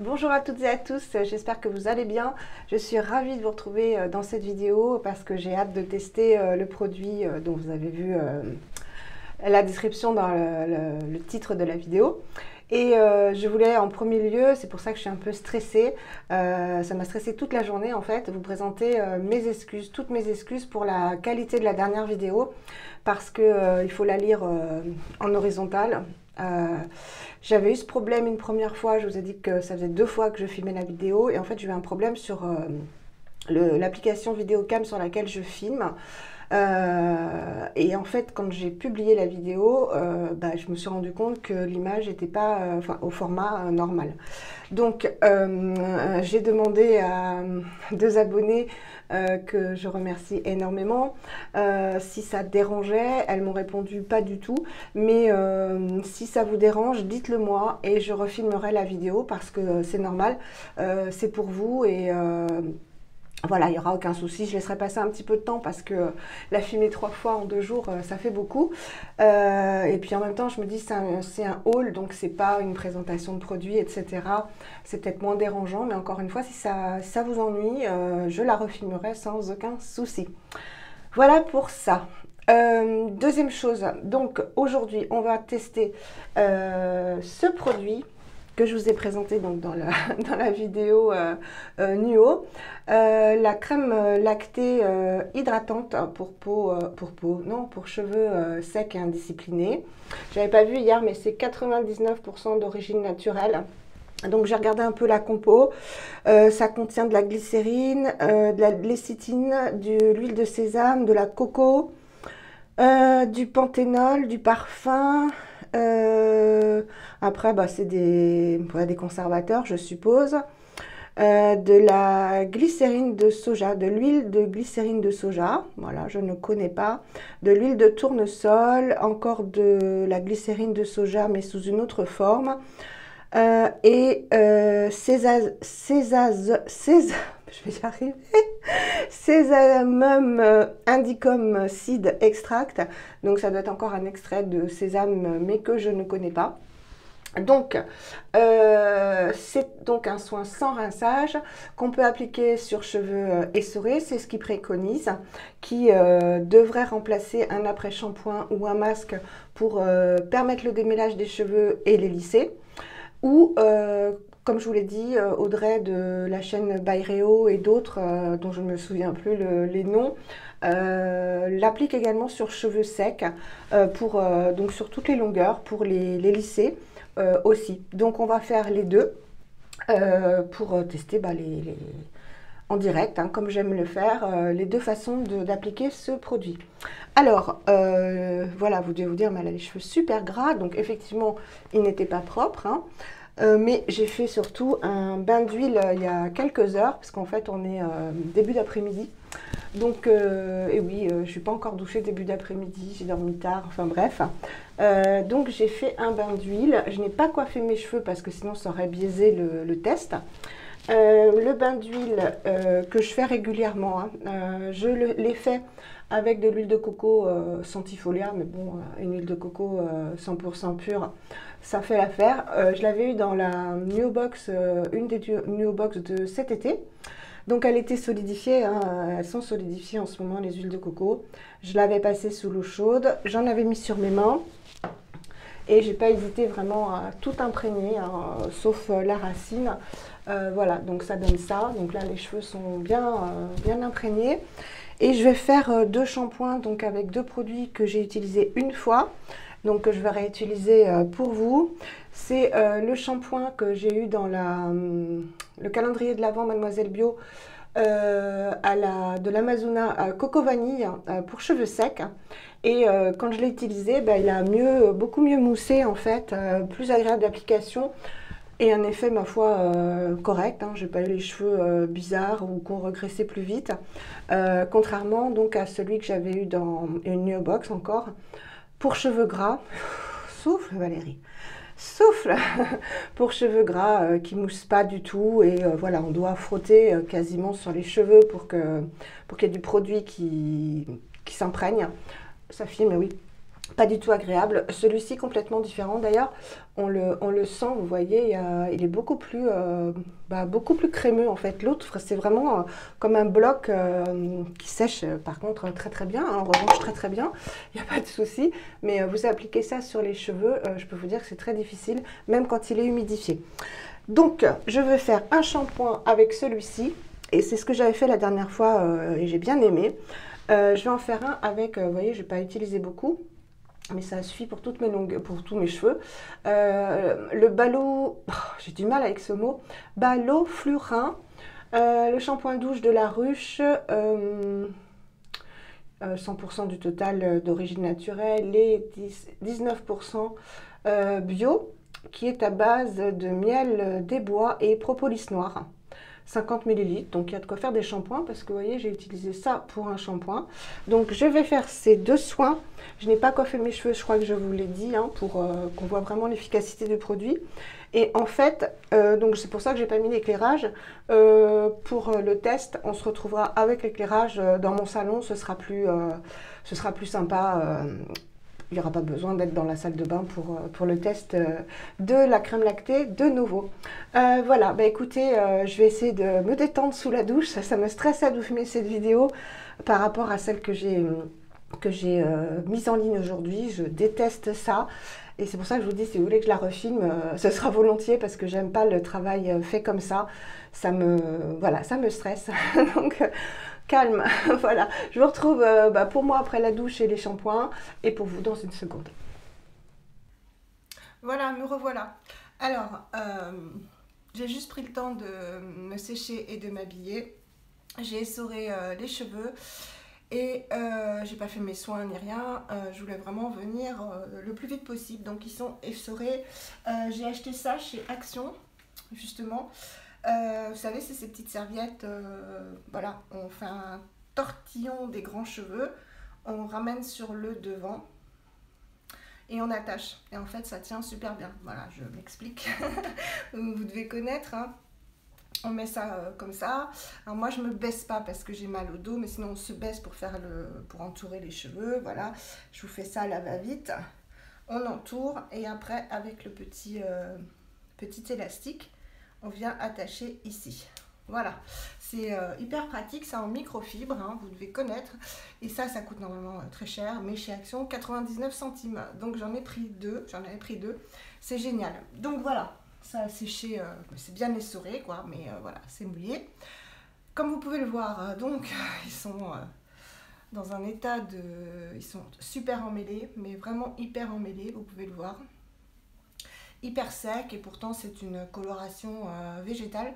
Bonjour à toutes et à tous, j'espère que vous allez bien. Je suis ravie de vous retrouver dans cette vidéo parce que j'ai hâte de tester le produit dont vous avez vu la description dans le titre de la vidéo. Et je voulais en premier lieu, c'est pour ça que je suis un peu stressée, ça m'a stressée toute la journée en fait, vous présenter mes excuses, toutes mes excuses pour la qualité de la dernière vidéo parce que il faut la lire en horizontal. J'avais eu ce problème une première fois, je vous ai dit que ça faisait 2 fois que je filmais la vidéo et en fait j'ai eu un problème sur l'application Vidéocam sur laquelle je filme. Et en fait, quand j'ai publié la vidéo, je me suis rendu compte que l'image n'était pas au format normal. Donc, j'ai demandé à 2 abonnés que je remercie énormément si ça te dérangeait. Elles m'ont répondu pas du tout, mais si ça vous dérange, dites-le moi et je refilmerai la vidéo parce que c'est normal, c'est pour vous et voilà, il n'y aura aucun souci, je laisserai passer un petit peu de temps parce que la filmer 3 fois en 2 jours, ça fait beaucoup. Et puis en même temps, je me dis c'est un haul, donc c'est pas une présentation de produits, etc. C'est peut-être moins dérangeant, mais encore une fois, si ça vous ennuie, je la refilmerai sans aucun souci. Voilà pour ça. Deuxième chose, donc aujourd'hui, on va tester ce produit que je vous ai présenté donc dans la vidéo Nuo, la crème lactée hydratante pour cheveux secs et indisciplinés. J'avais pas vu hier, mais c'est 99% d'origine naturelle. Donc j'ai regardé un peu la compo, ça contient de la glycérine, de la lécithine, de l'huile de sésame, de la coco, du panthénol, du parfum. Après, c'est des conservateurs, je suppose. De la glycérine de soja, de l'huile de glycérine de soja, voilà, je ne connais pas. De l'huile de tournesol, encore de la glycérine de soja, mais sous une autre forme. Je vais y arriver. Sésamum indicum seed extract. Donc ça doit être encore un extrait de sésame, mais que je ne connais pas. Donc, c'est donc un soin sans rinçage qu'on peut appliquer sur cheveux essorés, c'est ce qu'ils préconisent, qui devrait remplacer un après-shampoing ou un masque pour permettre le démêlage des cheveux et les lisser. Ou, comme je vous l'ai dit, Audrey de la chaîne Byréo et d'autres, dont je ne me souviens plus les noms, l'applique également sur cheveux secs, donc sur toutes les longueurs, pour les lisser aussi. Donc on va faire les deux pour tester en direct, comme j'aime le faire, les deux façons d'appliquer ce produit. Alors, voilà, vous devez vous dire, mais elle a les cheveux super gras, donc effectivement, ils n'étaient pas propres, mais j'ai fait surtout un bain d'huile il y a quelques heures, parce qu'en fait, on est début d'après-midi. Donc, et oui, je ne suis pas encore douchée début d'après-midi, j'ai dormi tard, enfin bref. Donc, j'ai fait un bain d'huile. Je n'ai pas coiffé mes cheveux parce que sinon, ça aurait biaisé le test. Le bain d'huile que je fais régulièrement, je l'ai fait avec de l'huile de coco Centifolia, mais bon, une huile de coco 100% pure, ça fait l'affaire. Je l'avais eu dans la Nuo Box, une des Nuo Box de cet été. Donc elle était solidifiée, elles sont solidifiées en ce moment les huiles de coco. Je l'avais passée sous l'eau chaude, j'en avais mis sur mes mains. Et j'ai pas hésité vraiment à tout imprégner, sauf la racine. Voilà, donc ça donne ça. Donc là, les cheveux sont bien imprégnés. Et je vais faire 2 shampoings donc avec 2 produits que j'ai utilisés une fois. Donc que je vais réutiliser pour vous. C'est le shampoing que j'ai eu dans le calendrier de l'Avent Mademoiselle Bio de l'Amazona Coco Vanille pour cheveux secs. Et quand je l'ai utilisé, il a beaucoup mieux moussé en fait, plus agréable d'application et un effet ma foi correct. J'ai pas eu les cheveux bizarres ou qu'on regressait plus vite, contrairement donc à celui que j'avais eu dans une Nuo Box encore pour cheveux gras. Souffle Valérie. Souffle pour cheveux gras qui moussent pas du tout et voilà, on doit frotter quasiment sur les cheveux pour qu'il y ait du produit qui s'imprègne. Ça filme, oui. Pas du tout agréable. Celui-ci complètement différent. D'ailleurs, on le sent, vous voyez, il est beaucoup plus crémeux en fait. L'autre, c'est vraiment comme un bloc qui sèche par contre très très bien, hein, on revanche très très bien, il n'y a pas de souci. Mais vous appliquez ça sur les cheveux, je peux vous dire que c'est très difficile, même quand il est humidifié. Donc, je vais faire un shampoing avec celui-ci. Et c'est ce que j'avais fait la dernière fois et j'ai bien aimé. Je vais en faire un avec, vous voyez, je n'ai pas utilisé beaucoup. Mais ça suffit pour toutes mes longues, pour tous mes cheveux. Le ballot, oh, j'ai du mal avec ce mot, ballot fluorin, le shampoing douche de la Ruche, 100% du total d'origine naturelle et 19% bio, qui est à base de miel des bois et propolis noir. 50 ml, donc il y a de quoi faire des shampoings parce que vous voyez j'ai utilisé ça pour un shampoing. Donc je vais faire ces deux soins. Je n'ai pas coiffé mes cheveux, je crois que je vous l'ai dit, hein, pour qu'on voit vraiment l'efficacité du produit. Et en fait, donc c'est pour ça que j'ai pas mis l'éclairage. Pour le test, on se retrouvera avec l'éclairage dans mon salon, ce sera plus sympa. Il n'y aura pas besoin d'être dans la salle de bain pour le test de la crème lactée de nouveau. Voilà, bah écoutez, je vais essayer de me détendre sous la douche. Ça me stressait de filmer cette vidéo par rapport à celle que j'ai mise en ligne aujourd'hui. Je déteste ça. Et c'est pour ça que je vous dis, si vous voulez que je la refilme, ce sera volontiers parce que j'aime pas le travail fait comme ça. Voilà, ça me stresse. Donc, calme. Voilà, je vous retrouve pour moi après la douche et les shampoings et pour vous dans une seconde. Voilà, me revoilà. Alors, j'ai juste pris le temps de me sécher et de m'habiller. J'ai essoré les cheveux. Et j'ai pas fait mes soins ni rien, je voulais vraiment venir le plus vite possible, donc ils sont essorés. J'ai acheté ça chez Action, justement. Vous savez, c'est ces petites serviettes, voilà, on fait un tortillon des grands cheveux, on ramène sur le devant et on attache. Et en fait, ça tient super bien. Voilà, je m'explique, vous devez connaître, hein. On met ça comme ça. Alors moi je me baisse pas parce que j'ai mal au dos, mais sinon on se baisse pour entourer les cheveux. Voilà, je vous fais ça à la va-vite. On entoure et après avec le petit élastique, on vient attacher ici. Voilà, c'est hyper pratique, ça en microfibre, hein, vous devez connaître. Et ça coûte normalement très cher, mais chez Action 99 centimes. Donc j'en avais pris deux, c'est génial. Donc voilà. Ça a séché, c'est bien essoré quoi, mais voilà, c'est mouillé. Comme vous pouvez le voir, donc ils sont dans un état de... Ils sont super emmêlés, mais vraiment hyper emmêlés, vous pouvez le voir. Hyper sec et pourtant c'est une coloration végétale,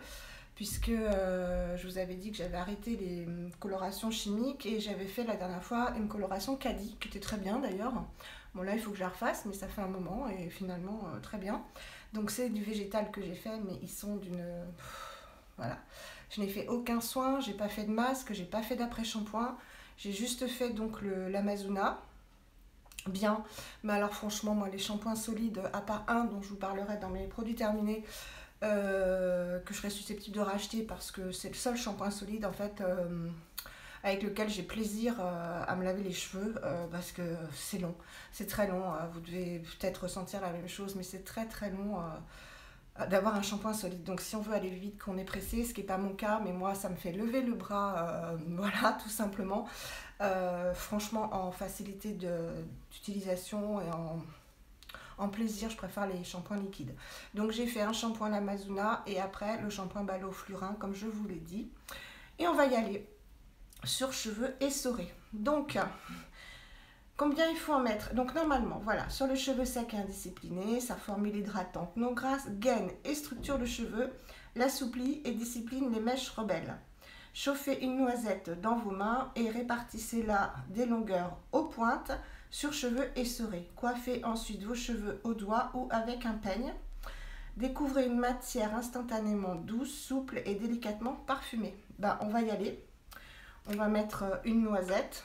puisque je vous avais dit que j'avais arrêté les colorations chimiques et j'avais fait la dernière fois une coloration Caddy, qui était très bien d'ailleurs. Bon là il faut que je la refasse, mais ça fait un moment et finalement très bien. Donc c'est du végétal que j'ai fait, mais ils sont d'une... Voilà. Je n'ai fait aucun soin, j'ai pas fait de masque, j'ai pas fait d'après-shampoing. J'ai juste fait donc l'Amazona. Bien. Mais alors franchement, moi les shampoings solides, à part un dont je vous parlerai dans mes produits terminés, que je serais susceptible de racheter parce que c'est le seul shampoing solide en fait avec lequel j'ai plaisir à me laver les cheveux parce que c'est long, c'est très long, vous devez peut-être ressentir la même chose, mais c'est très très long d'avoir un shampoing solide. Donc si on veut aller vite, qu'on est pressé, ce qui n'est pas mon cas, mais moi ça me fait lever le bras, voilà, tout simplement. Franchement, en facilité d'utilisation et en plaisir, je préfère les shampoings liquides. Donc j'ai fait un shampoing l'Amazona et après le shampoing ballot fluorin, comme je vous l'ai dit. Et on va y aller sur cheveux essorés. Donc, combien il faut en mettre? Donc normalement, voilà, sur le cheveu sec et indiscipliné, sa formule hydratante non grasse gaine et structure le cheveu, l'assouplit et discipline les mèches rebelles. Chauffez une noisette dans vos mains et répartissez-la des longueurs aux pointes sur cheveux essorés. Coiffez ensuite vos cheveux au doigt ou avec un peigne. Découvrez une matière instantanément douce, souple et délicatement parfumée. Ben, on va y aller. On va mettre une noisette.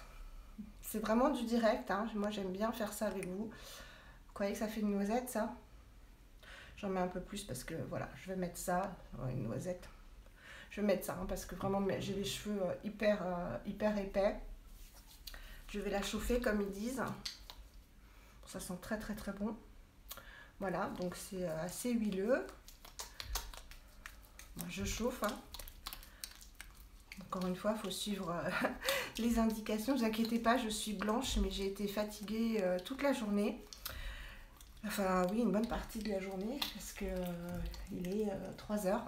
C'est vraiment du direct, hein. Moi j'aime bien faire ça avec vous. Vous croyez que ça fait une noisette ça? J'en mets un peu plus parce que voilà, je vais mettre ça, une noisette. Je vais mettre ça hein, parce que vraiment j'ai les cheveux hyper épais. Je vais la chauffer comme ils disent. Ça sent très très très bon. Voilà, donc c'est assez huileux. Je chauffe, hein. Encore une fois, il faut suivre les indications. Ne vous inquiétez pas, je suis blanche, mais j'ai été fatiguée toute la journée. Enfin, oui, une bonne partie de la journée, parce que il est 3 heures.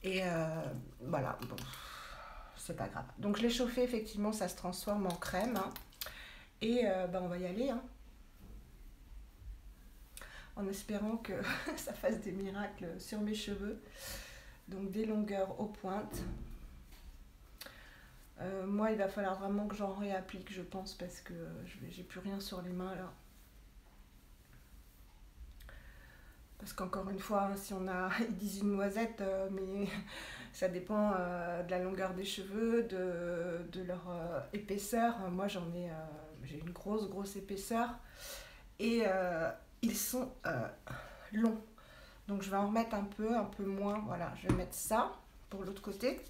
Et voilà, bon, c'est pas grave. Donc, je l'ai chauffé, effectivement, ça se transforme en crème. Hein. Et on va y aller, hein, en espérant que ça fasse des miracles sur mes cheveux. Donc, des longueurs aux pointes. Moi, il va falloir vraiment que j'en réapplique, je pense, parce que j'ai plus rien sur les mains, là. Parce qu'encore une fois, hein, si on a, ils disent une noisette, mais ça dépend de la longueur des cheveux, de leur épaisseur. Moi, j'ai une grosse épaisseur. Et ils sont longs. Donc, je vais en remettre un peu moins. Voilà, je vais mettre ça pour l'autre côté.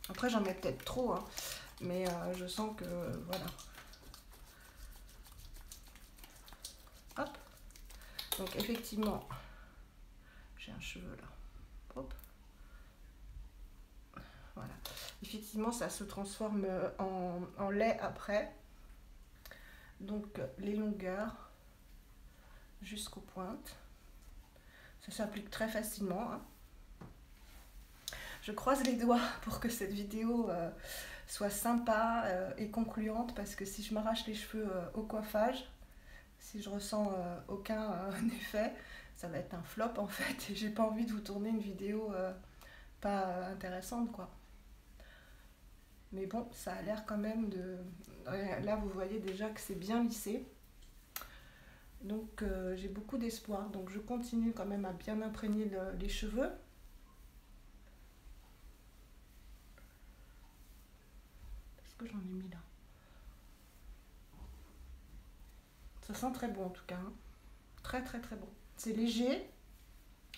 Après, j'en mets peut-être trop, hein, mais je sens que, voilà. Hop. Donc, effectivement, j'ai un cheveu là. Hop. Voilà. Effectivement, ça se transforme en lait après. Donc, les longueurs jusqu'aux pointes. Ça s'applique très facilement. Hein. Je croise les doigts pour que cette vidéo soit sympa et concluante, parce que si je m'arrache les cheveux au coiffage, si je ressens aucun effet, ça va être un flop en fait. Et j'ai pas envie de vous tourner une vidéo pas intéressante, quoi. Mais bon, ça a l'air quand même de... Là, vous voyez déjà que c'est bien lissé. Donc, j'ai beaucoup d'espoir. Donc, je continue quand même à bien imprégner les cheveux. Qu'est-ce que j'en ai mis là? Ça sent très bon en tout cas. Hein. Très bon. C'est léger.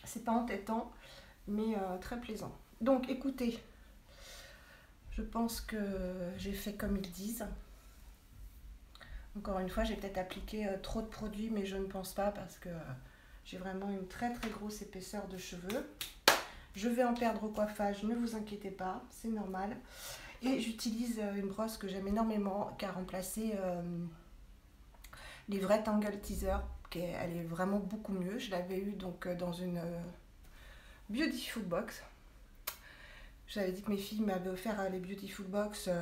C'est pas entêtant, mais très plaisant. Donc, écoutez... Je pense que j'ai fait comme ils disent. Encore une fois, j'ai peut-être appliqué trop de produits, mais je ne pense pas parce que j'ai vraiment une très grosse épaisseur de cheveux. Je vais en perdre au coiffage, ne vous inquiétez pas, c'est normal. Et j'utilise une brosse que j'aime énormément qui a remplacé les vrais Tangle Teezer. Elle est vraiment beaucoup mieux. Je l'avais eu donc dans une Beautiful Box. J'avais dit que mes filles m'avaient offert les Beautiful Box il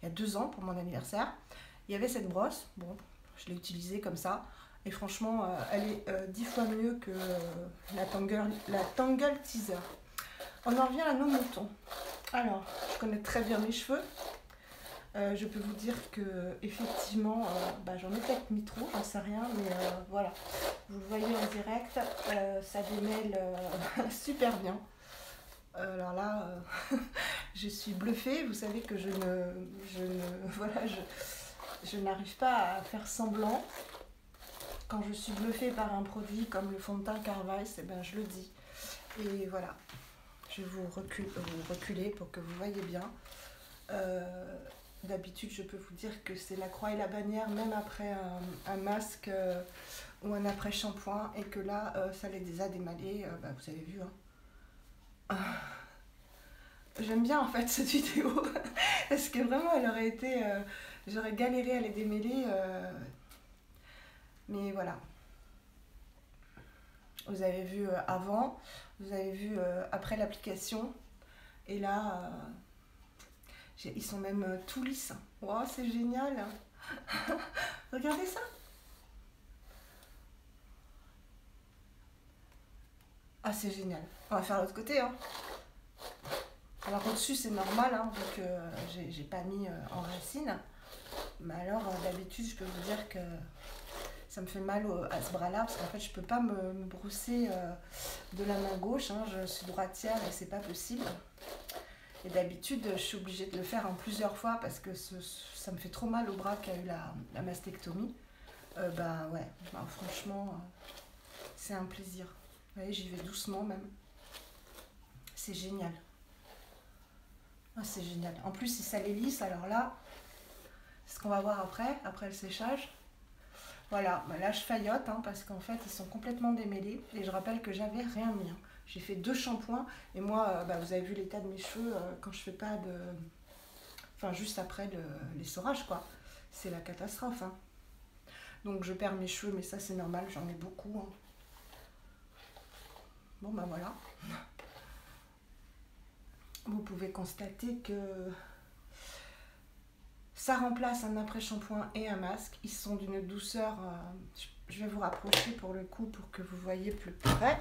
y a 2 ans pour mon anniversaire. Il y avait cette brosse, bon, je l'ai utilisée comme ça. Et franchement, elle est 10 fois mieux que la Tangle Teezer. On en revient à nos moutons. Alors, je connais très bien mes cheveux. Je peux vous dire que effectivement, j'en ai peut-être mis trop, j'en sais rien, mais voilà. Vous le voyez en direct, ça démêle super bien. Alors là, je suis bluffée. Vous savez que je n'arrive pas à faire semblant. Quand je suis bluffée par un produit comme le fond de teint Carvice, eh ben, je le dis. Et voilà, je vais vous reculer pour que vous voyez bien. D'habitude, je peux vous dire que c'est la croix et la bannière, même après un masque ou un après-shampoing, et que là, ça les a démêlés. Vous avez vu, hein. J'aime bien en fait cette vidéo parce que vraiment elle aurait été j'aurais galéré à les démêler mais voilà, vous avez vu avant, vous avez vu après l'application, et là ils sont même tout lisses. Wow, c'est génial. Regardez ça. Ah, c'est génial. On va faire l'autre côté, hein. Alors au-dessus c'est normal, hein, donc j'ai pas mis en racine. Mais alors d'habitude je peux vous dire que ça me fait mal à ce bras là, parce qu'en fait je peux pas me brosser de la main gauche, hein, je suis droitière et c'est pas possible. Et d'habitude je suis obligée de le faire en plusieurs fois parce que ça me fait trop mal au bras qui a eu la mastectomie. Ouais, franchement c'est un plaisir. Vous voyez, j'y vais doucement même. C'est génial. Ah, c'est génial. En plus, si ça les lisse, alors là, c'est ce qu'on va voir après le séchage. Voilà, bah là je faillote hein, parce qu'en fait ils sont complètement démêlés et je rappelle que j'avais rien mis. Hein. J'ai fait 2 shampoings et moi, vous avez vu l'état de mes cheveux quand je fais pas de... Enfin juste après l'essorage quoi. C'est la catastrophe. Hein. Donc je perds mes cheveux mais ça c'est normal, j'en ai beaucoup. Hein. Bon bah voilà. Vous pouvez constater que ça remplace un après-shampoing et un masque. Ils sont d'une douceur... je vais vous rapprocher pour le coup pour que vous voyez plus près.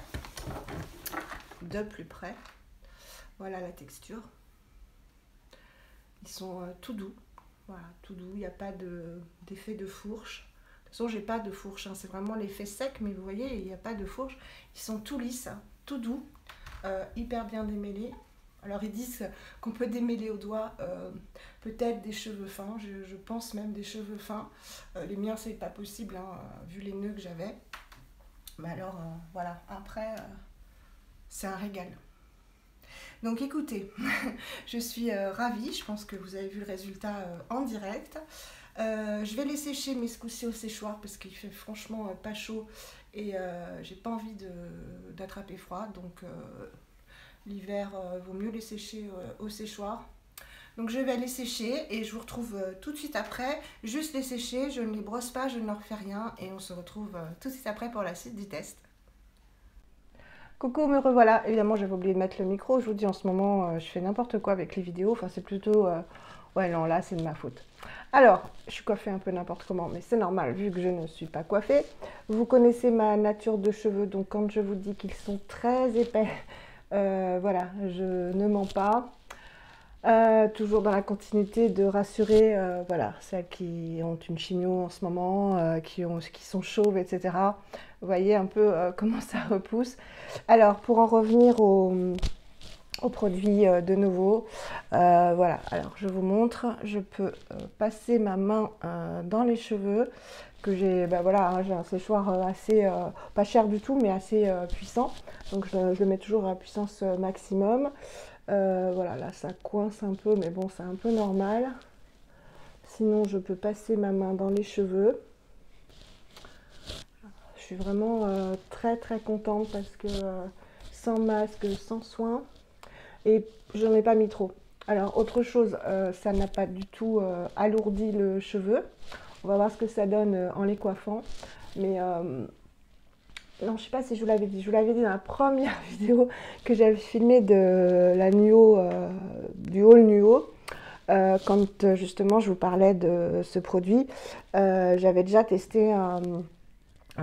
De plus près. Voilà la texture. Ils sont tout doux. Voilà, tout doux. Il n'y a pas d'effet de fourche. De toute façon, j'ai pas de fourche. Hein. C'est vraiment l'effet sec, mais vous voyez, il n'y a pas de fourche. Ils sont tout lisses, hein, tout doux, hyper bien démêlés. Alors ils disent qu'on peut démêler au doigt peut-être des cheveux fins, je pense même des cheveux fins. Les miens c'est pas possible hein, vu les nœuds que j'avais. Mais alors voilà, après c'est un régal. Donc écoutez, je suis ravie, je pense que vous avez vu le résultat en direct. Je vais les sécher mais ce coup-ci au séchoir parce qu'il fait franchement pas chaud et j'ai pas envie d'attraper froid donc... L'hiver, vaut mieux les sécher au séchoir. Donc je vais les sécher et je vous retrouve tout de suite après. Juste les sécher, je ne les brosse pas, je ne leur fais rien. Et on se retrouve tout de suite après pour la suite du test. Coucou, me revoilà. Évidemment, j'avais oublié de mettre le micro. Je vous dis en ce moment, je fais n'importe quoi avec les vidéos. Enfin, c'est plutôt... ouais, non, là, c'est de ma faute. Alors, je suis coiffée un peu n'importe comment, mais c'est normal vu que je ne suis pas coiffée. Vous connaissez ma nature de cheveux, donc quand je vous dis qu'ils sont très épais... voilà, je ne mens pas. Toujours dans la continuité de rassurer voilà, celles qui ont une chimio en ce moment, qui sont chauves, etc. Vous voyez un peu comment ça repousse. Alors, pour en revenir au produit de nouveau, voilà, alors je vous montre, je peux passer ma main dans les cheveux, que j'ai, voilà, hein, j'ai un séchoir assez, pas cher du tout, mais assez puissant, donc je le mets toujours à puissance maximum. Voilà, là ça coince un peu, mais bon, c'est un peu normal. Sinon, je peux passer ma main dans les cheveux. Je suis vraiment très très contente parce que sans masque, sans soin, et je n'en ai pas mis trop. Alors, autre chose, ça n'a pas du tout alourdi le cheveu. On va voir ce que ça donne en les coiffant. Mais non, je ne sais pas si je vous l'avais dit. Je vous l'avais dit dans la première vidéo que j'avais filmée de la Nuo, du haul Nuo. Quand justement je vous parlais de ce produit, j'avais déjà testé un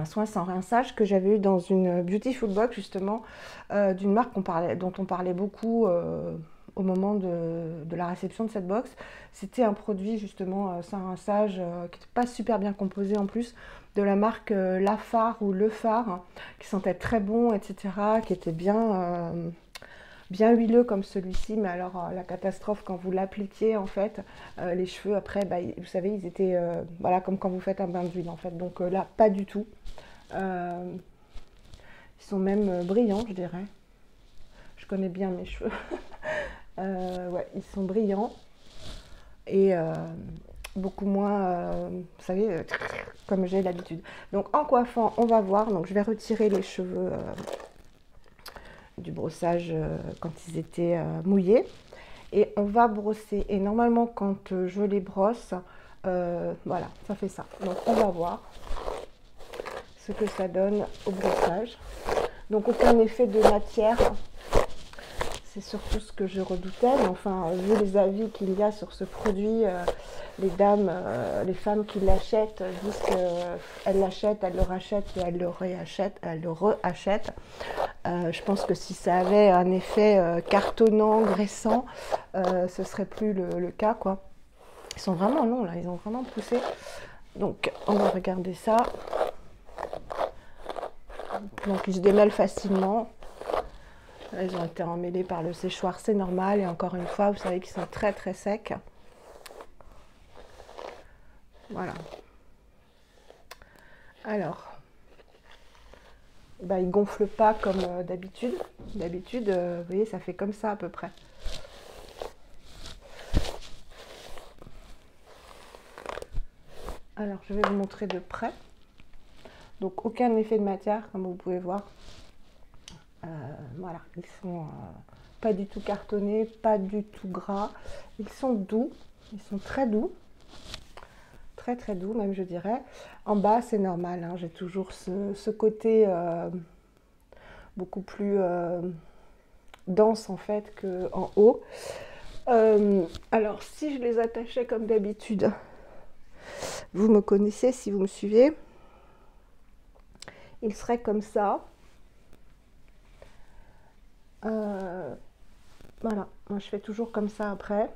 soin sans rinçage que j'avais eu dans une Beautiful Box justement, d'une marque dont on parlait beaucoup au moment de la réception de cette box. C'était un produit justement sans rinçage qui n'était pas super bien composé en plus, de la marque La Phare ou Le Phare, hein, qui sentait très bon, etc., qui était bien huileux comme celui-ci, mais alors la catastrophe quand vous l'appliquiez en fait, les cheveux après, vous savez, ils étaient voilà, comme quand vous faites un bain d'huile en fait, donc là pas du tout. Ils sont même brillants, je dirais. Je connais bien mes cheveux. Ouais, ils sont brillants et beaucoup moins, vous savez, comme j'ai l'habitude. Donc en coiffant, on va voir. Donc je vais retirer les cheveux du brossage quand ils étaient mouillés et on va brosser. Et normalement, quand je les brosse, voilà, ça fait ça. Donc on va voir ce que ça donne au brossage. Donc aucun effet de matière. C'est surtout ce que je redoutais, mais enfin, vu les avis qu'il y a sur ce produit, les dames, les femmes qui l'achètent disent qu'elles l'achètent, elles le rachètent et elles le réachètent, elles le reachètent. Je pense que si ça avait un effet cartonnant, graissant, ce serait plus le cas, quoi. Ils sont vraiment longs, là, ils ont vraiment poussé. Donc, on va regarder ça. Donc, ils se démêlent facilement. Là, ils ont été emmêlés par le séchoir, c'est normal. Et encore une fois, vous savez qu'ils sont très très secs. Voilà. Alors, ils ne gonflent pas comme d'habitude. D'habitude, vous voyez, ça fait comme ça à peu près. Alors, je vais vous montrer de près. Donc aucun effet de matière, comme vous pouvez voir. Voilà, ils sont pas du tout cartonnés, pas du tout gras. Ils sont doux, ils sont très doux. Très très doux même, je dirais. En bas, c'est normal, hein, j'ai toujours ce côté beaucoup plus dense en fait qu'en haut. Alors, si je les attachais comme d'habitude, vous me connaissez si vous me suivez, ils seraient comme ça. Voilà, moi je fais toujours comme ça après.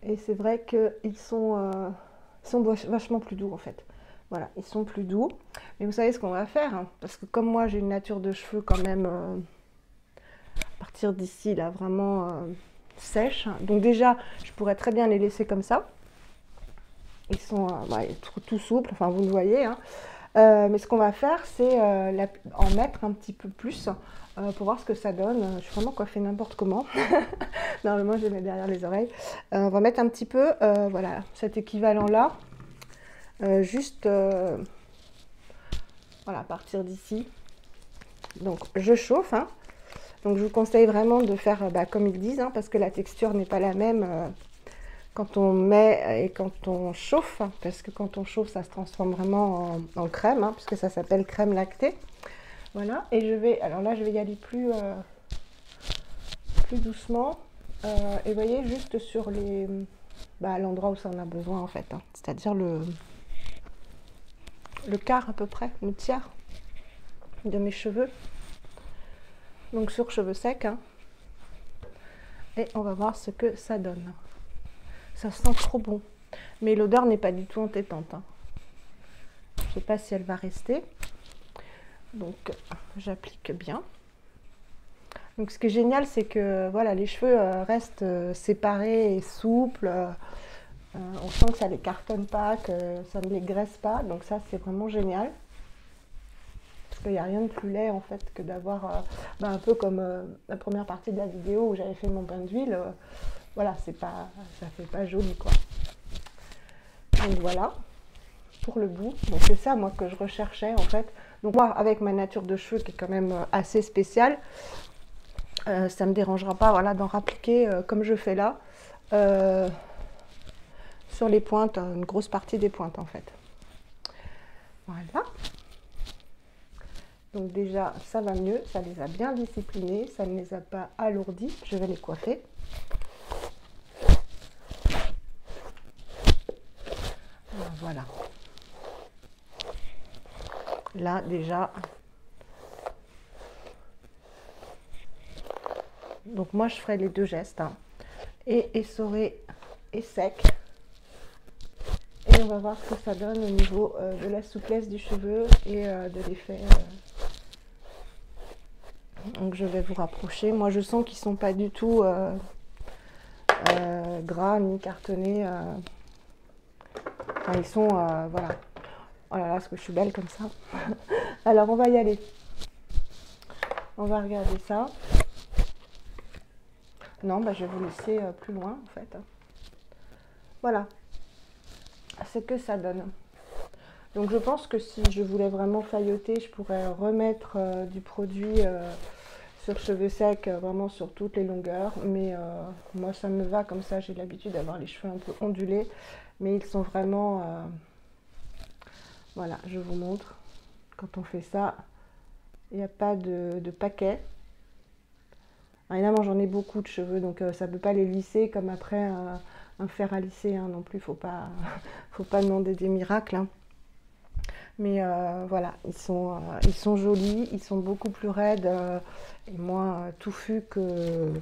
Et c'est vrai qu'ils sont vachement plus doux en fait. Voilà, ils sont plus doux. Mais vous savez ce qu'on va faire, hein, parce que comme moi j'ai une nature de cheveux quand même à partir d'ici là vraiment sèche. Donc déjà, je pourrais très bien les laisser comme ça. Ils sont tout souples, enfin vous le voyez. Hein. Mais ce qu'on va faire, c'est en mettre un petit peu plus pour voir ce que ça donne. Je suis vraiment coiffée n'importe comment. Normalement, je les mets derrière les oreilles. On va mettre un petit peu, voilà, cet équivalent-là. Juste, voilà, à partir d'ici. Donc, je chauffe. Hein. Donc, je vous conseille vraiment de faire comme ils disent, hein, parce que la texture n'est pas la même quand on met et quand on chauffe. Parce que quand on chauffe, ça se transforme vraiment en crème, hein, puisque ça s'appelle crème lactée. Voilà, et je vais, alors là, je vais y aller plus doucement. Et vous voyez, juste sur l'endroit où ça en a besoin, en fait. Hein, c'est-à-dire le quart à peu près, le tiers de mes cheveux. Donc sur cheveux secs. Hein. Et on va voir ce que ça donne. Ça sent trop bon. Mais l'odeur n'est pas du tout entêtante. Hein. Je ne sais pas si elle va rester. Donc j'applique bien. Donc ce qui est génial, c'est que voilà, les cheveux restent séparés et souples. On sent que ça ne les cartonne pas, que ça ne les graisse pas. Donc ça, c'est vraiment génial. Parce qu'il n'y a rien de plus laid en fait que d'avoir un peu comme la première partie de la vidéo où j'avais fait mon bain d'huile. Voilà, ça fait pas joli quoi. Donc voilà, pour le bout. Donc c'est ça moi que je recherchais en fait. Donc moi, avec ma nature de cheveux qui est quand même assez spéciale, ça ne me dérangera pas voilà, d'en rappliquer comme je fais là. Sur les pointes, une grosse partie des pointes en fait. Voilà. Donc déjà, ça va mieux, ça les a bien disciplinés, ça ne les a pas alourdis. Je vais les coiffer. Voilà. Là déjà. Donc moi je ferai les deux gestes. Hein. Et essoré et sec. Et on va voir ce que ça donne au niveau de la souplesse du cheveu et de l'effet. Donc je vais vous rapprocher. Moi je sens qu'ils ne sont pas du tout gras ni cartonnés. Enfin ils sont, voilà. Oh là là, est-ce que je suis belle comme ça. Alors on va y aller. On va regarder ça. Non, je vais vous laisser plus loin en fait. Voilà. Ce que ça donne. Donc je pense que si je voulais vraiment failloter, je pourrais remettre du produit sur cheveux secs, vraiment sur toutes les longueurs. Mais moi ça me va comme ça, j'ai l'habitude d'avoir les cheveux un peu ondulés. Mais ils sont vraiment... voilà, je vous montre. Quand on fait ça, il n'y a pas de paquet. Alors, évidemment j'en ai beaucoup de cheveux, donc ça ne peut pas les lisser comme après... un fer à lisser hein, non plus, faut pas demander des miracles. Hein. Mais voilà, ils sont jolis, ils sont beaucoup plus raides et moins touffus que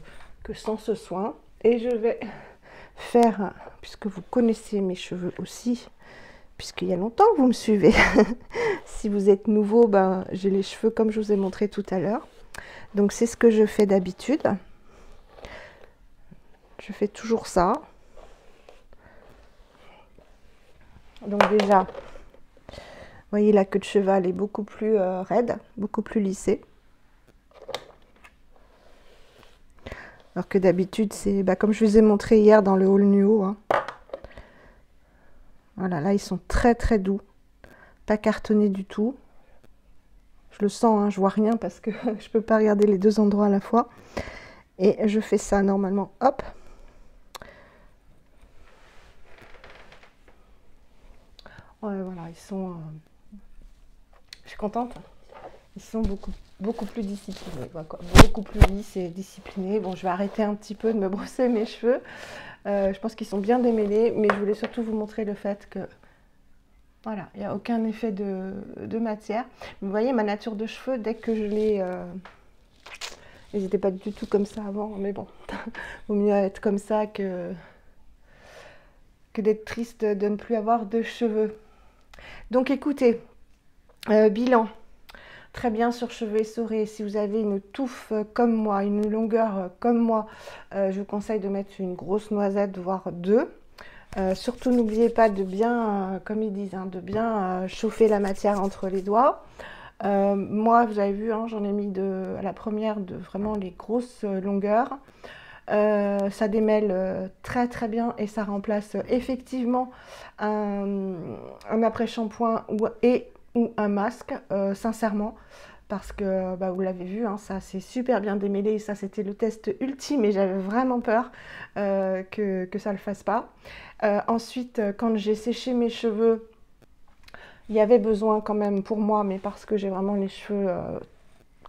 sans ce soin. Et je vais faire, puisque vous connaissez mes cheveux aussi, puisqu'il y a longtemps que vous me suivez. Si vous êtes nouveau, j'ai les cheveux comme je vous ai montré tout à l'heure. Donc c'est ce que je fais d'habitude. Je fais toujours ça. Donc déjà, vous voyez la queue de cheval est beaucoup plus raide, beaucoup plus lissée. Alors que d'habitude, c'est comme je vous ai montré hier dans le haul nuo. Hein. Voilà, là ils sont très très doux. pas cartonné du tout. Je le sens, hein, je vois rien parce que je peux pas regarder les deux endroits à la fois. Et je fais ça normalement, hop. Ouais, voilà, ils sont... je suis contente. Ils sont beaucoup plus disciplinés, beaucoup plus lisses et disciplinés. Bon, je vais arrêter un petit peu de me brosser mes cheveux. Je pense qu'ils sont bien démêlés, mais je voulais surtout vous montrer le fait que, voilà, il n'y a aucun effet de matière. Vous voyez, ma nature de cheveux, dès que je les... ils n'étaient pas du tout comme ça avant, mais bon, vaut mieux être comme ça que d'être triste de ne plus avoir de cheveux. Donc écoutez, bilan. Très bien sur cheveux essorés. Si vous avez une touffe comme moi, une longueur comme moi, je vous conseille de mettre une grosse noisette, voire deux. Surtout n'oubliez pas de bien, comme ils disent, hein, de bien chauffer la matière entre les doigts. Moi, vous avez vu, hein, j'en ai mis à la première de vraiment les grosses longueurs. Ça démêle très très bien et ça remplace effectivement un après-shampoing ou un masque, sincèrement, parce que bah, vous l'avez vu, hein, ça c'est super bien démêlé, ça c'était le test ultime et j'avais vraiment peur que ça ne le fasse pas. Ensuite, quand j'ai séché mes cheveux, il y avait besoin quand même pour moi, mais parce que j'ai vraiment les cheveux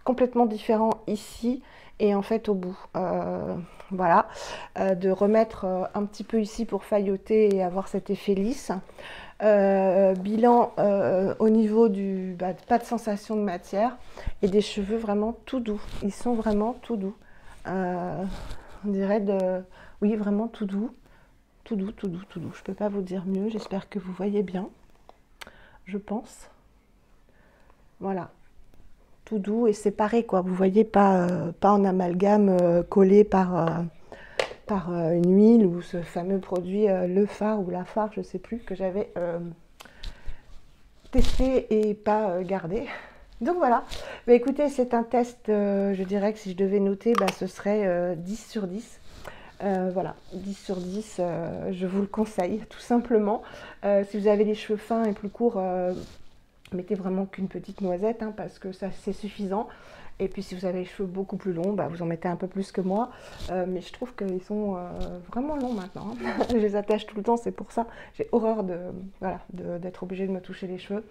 complètement différents ici et en fait au bout. Voilà, de remettre un petit peu ici pour failloter et avoir cet effet lisse. Bilan au niveau du pas de sensation de matière et des cheveux vraiment tout doux. Ils sont vraiment tout doux. On dirait oui, vraiment tout doux. Tout doux, tout doux, tout doux. Je peux pas vous dire mieux. J'espère que vous voyez bien. Je pense. Voilà. Tout doux et séparé, quoi. Vous voyez, pas en amalgame collé par une huile ou ce fameux produit, le phare ou la phare, je sais plus, que j'avais testé et pas gardé. Donc voilà, bah, écoutez, c'est un test, je dirais que si je devais noter, bah, ce serait 10 sur 10. Voilà, 10 sur 10, je vous le conseille tout simplement. Si vous avez les cheveux fins et plus courts, mettez vraiment qu'une petite noisette, hein, parce que ça c'est suffisant. Et puis si vous avez les cheveux beaucoup plus longs, bah, vous en mettez un peu plus que moi. Mais je trouve qu'ils sont vraiment longs maintenant, hein. Je les attache tout le temps, c'est pour ça. J'ai horreur d'être obligée de me toucher les cheveux.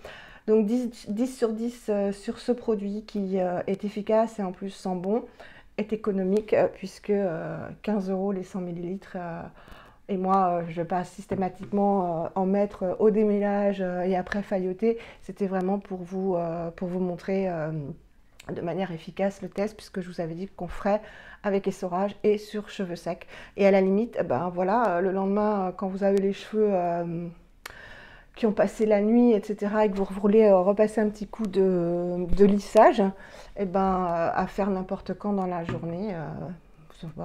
Donc 10 sur 10 sur ce produit qui est efficace et en plus sent bon, est économique, puisque 15 € les 100 ml. Et moi, je passe systématiquement en mettre au démêlage et après failloter. C'était vraiment pour vous montrer de manière efficace le test, puisque je vous avais dit qu'on ferait avec essorage et sur cheveux secs. Et à la limite, ben voilà, le lendemain, quand vous avez les cheveux qui ont passé la nuit, etc., et que vous voulez repasser un petit coup de lissage, et ben à faire n'importe quand dans la journée.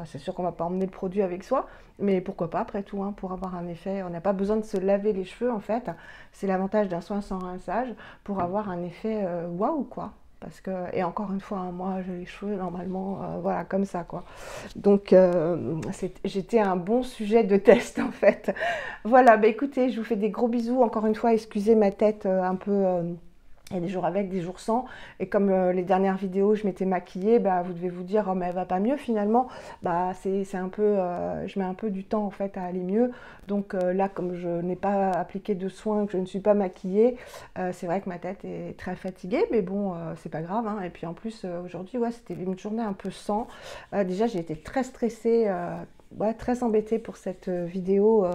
C'est sûr qu'on ne va pas emmener le produit avec soi, mais pourquoi pas après tout, hein, pour avoir un effet. On n'a pas besoin de se laver les cheveux en fait. C'est l'avantage d'un soin sans rinçage pour avoir un effet waouh quoi. Parce que, et encore une fois, hein, moi j'ai les cheveux normalement voilà, comme ça quoi. Donc j'étais un bon sujet de test en fait. Voilà, bah écoutez, je vous fais des gros bisous. Encore une fois, excusez ma tête un peu... il y a des jours avec, des jours sans. Et comme les dernières vidéos, je m'étais maquillée, bah, vous devez vous dire, oh, mais elle va pas mieux finalement. Bah, c'est un peu, je mets un peu du temps en fait à aller mieux. Donc là, comme je n'ai pas appliqué de soins, que je ne suis pas maquillée, c'est vrai que ma tête est très fatiguée. Mais bon, c'est pas grave, hein. Et puis en plus, aujourd'hui, ouais, c'était une journée un peu sans. Déjà, j'ai été très stressée, ouais, très embêtée pour cette vidéo.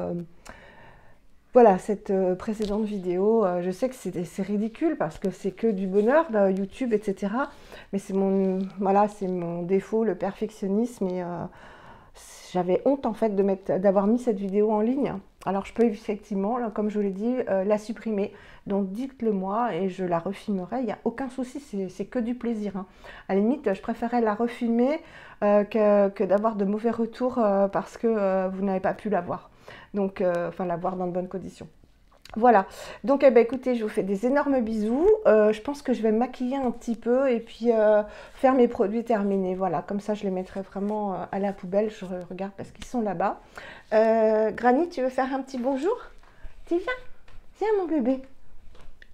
Voilà, cette précédente vidéo, je sais que c'est ridicule parce que c'est que du bonheur, YouTube, etc. Mais c'est voilà, c'est mon défaut, le perfectionnisme. Et j'avais honte en fait d'avoir mis cette vidéo en ligne. Alors je peux effectivement, là, comme je vous l'ai dit, la supprimer. Donc dites-le moi et je la refilmerai. Il n'y a aucun souci, c'est que du plaisir, hein. À la limite, je préférais la refilmer que d'avoir de mauvais retours parce que vous n'avez pas pu la voir. Donc, enfin, la voir dans de bonnes conditions. Voilà, donc eh ben, écoutez, je vous fais des énormes bisous. Je pense que je vais me maquiller un petit peu et puis faire mes produits terminés. Voilà, comme ça je les mettrai vraiment à la poubelle. Je regarde parce qu'ils sont là-bas. Granny, tu veux faire un petit bonjour? Viens, viens mon bébé.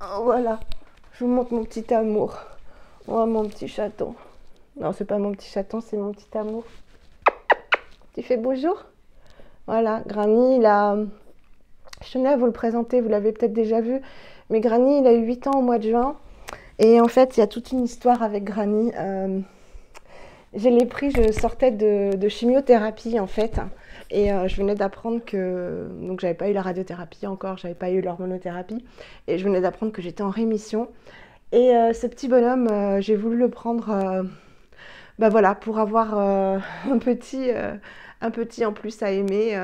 Oh, voilà, je vous montre mon petit amour. Oh, mon petit chaton. Non, c'est pas mon petit chaton, c'est mon petit amour. Tu fais bonjour? Voilà, Granny, il a... Je tenais à vous le présenter, vous l'avez peut-être déjà vu. Mais Granny, il a eu 8 ans au mois de juin. Et en fait, il y a toute une histoire avec Granny. Je l'ai pris, je sortais de chimiothérapie en fait. Et je venais d'apprendre que... Donc j'avais pas eu la radiothérapie encore, j'avais pas eu l'hormonothérapie. Et je venais d'apprendre que j'étais en rémission. Et ce petit bonhomme, j'ai voulu le prendre bah voilà, pour avoir un petit en plus à aimer.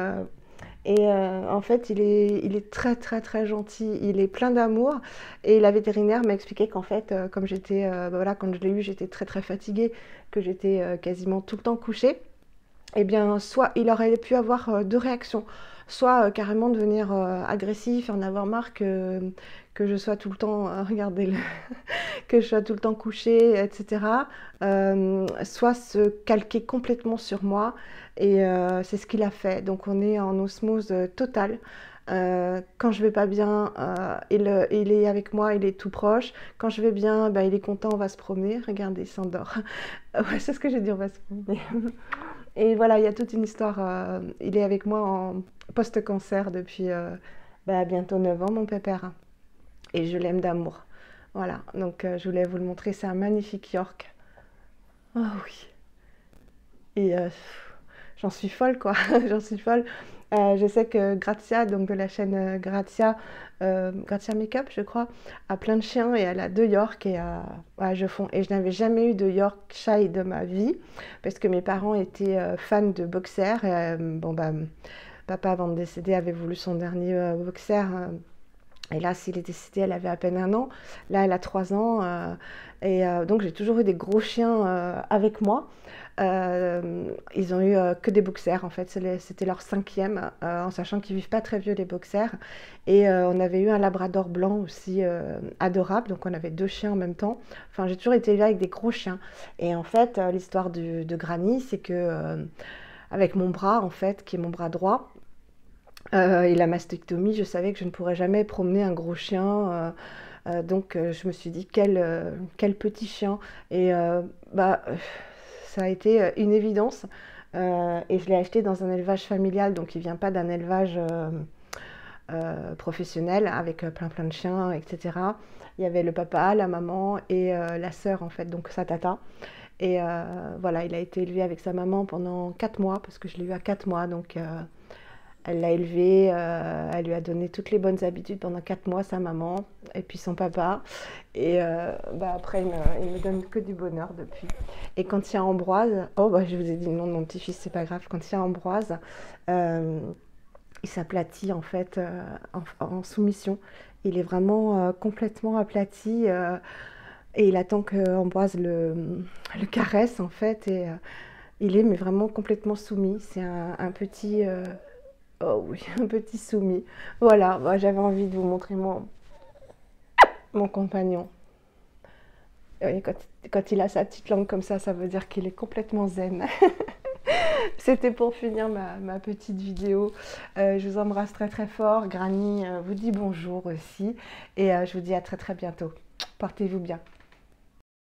Et en fait, il est très très très gentil, il est plein d'amour. Et la vétérinaire m'a expliqué qu'en fait, comme j'étais, bah voilà, quand je l'ai eu, j'étais très très fatiguée, que j'étais quasiment tout le temps couchée. Eh bien, soit il aurait pu avoir deux réactions, soit carrément devenir agressif, en avoir marre que je sois tout le temps, regardez-le, que je sois tout le temps couchée, etc. Soit se calquer complètement sur moi, et c'est ce qu'il a fait. Donc on est en osmose totale. Quand je vais pas bien, il est avec moi, il est tout proche. Quand je vais bien, bah, il est content, on va se promener. Regardez, il s'endort. Ouais, c'est ce que j'ai dit, on va se promener. Et voilà, il y a toute une histoire. Il est avec moi en post-cancer depuis bah, bientôt 9 ans, mon pépère. Et je l'aime d'amour. Voilà, donc je voulais vous le montrer. C'est un magnifique York. Oh oui. Et j'en suis folle, quoi. J'en suis folle. Je sais que Grazia, donc de la chaîne Grazia, Grazia Makeup, je crois, a plein de chiens et elle a 2 York et ouais, je fonds. Et je n'avais jamais eu de Yorkshire de ma vie parce que mes parents étaient fans de boxers. Bon, bah, papa, avant de décéder, avait voulu son dernier boxer. Et là, s'il est décédé, elle avait à peine 1 an. Là, elle a 3 ans. Donc, j'ai toujours eu des gros chiens avec moi. Ils ont eu que des boxers, en fait. C'était leur 5e, en sachant qu'ils vivent pas très vieux, les boxers. Et on avait eu un labrador blanc aussi adorable. Donc, on avait 2 chiens en même temps. Enfin, j'ai toujours été là avec des gros chiens. Et en fait, l'histoire de Granny, c'est que avec mon bras, en fait, qui est mon bras droit, et la mastectomie, je savais que je ne pourrais jamais promener un gros chien. Donc je me suis dit, quel petit chien. Et bah, ça a été une évidence. Et je l'ai acheté dans un élevage familial, donc il ne vient pas d'un élevage professionnel avec plein de chiens, etc. Il y avait le papa, la maman et la sœur, en fait, donc sa tata. Et voilà, il a été élevé avec sa maman pendant 4 mois, parce que je l'ai eu à 4 mois, donc... Elle l'a élevé, elle lui a donné toutes les bonnes habitudes pendant 4 mois, sa maman, et puis son papa. Et bah après, il me donne que du bonheur depuis. Et quand il y a Ambroise, oh bah je vous ai dit le nom de mon petit-fils, c'est pas grave. Quand il y a Ambroise, il s'aplatit en fait en soumission. Il est vraiment complètement aplati et il attend que Ambroise le caresse en fait. Et il est mais vraiment complètement soumis. C'est un petit... Oh oui, un petit soumis. Voilà, bah, j'avais envie de vous montrer mon compagnon. Et quand il a sa petite langue comme ça veut dire qu'il est complètement zen. C'était pour finir ma petite vidéo. Je vous embrasse très très fort. Granny vous dit bonjour aussi. Et je vous dis à très très bientôt. Portez-vous bien.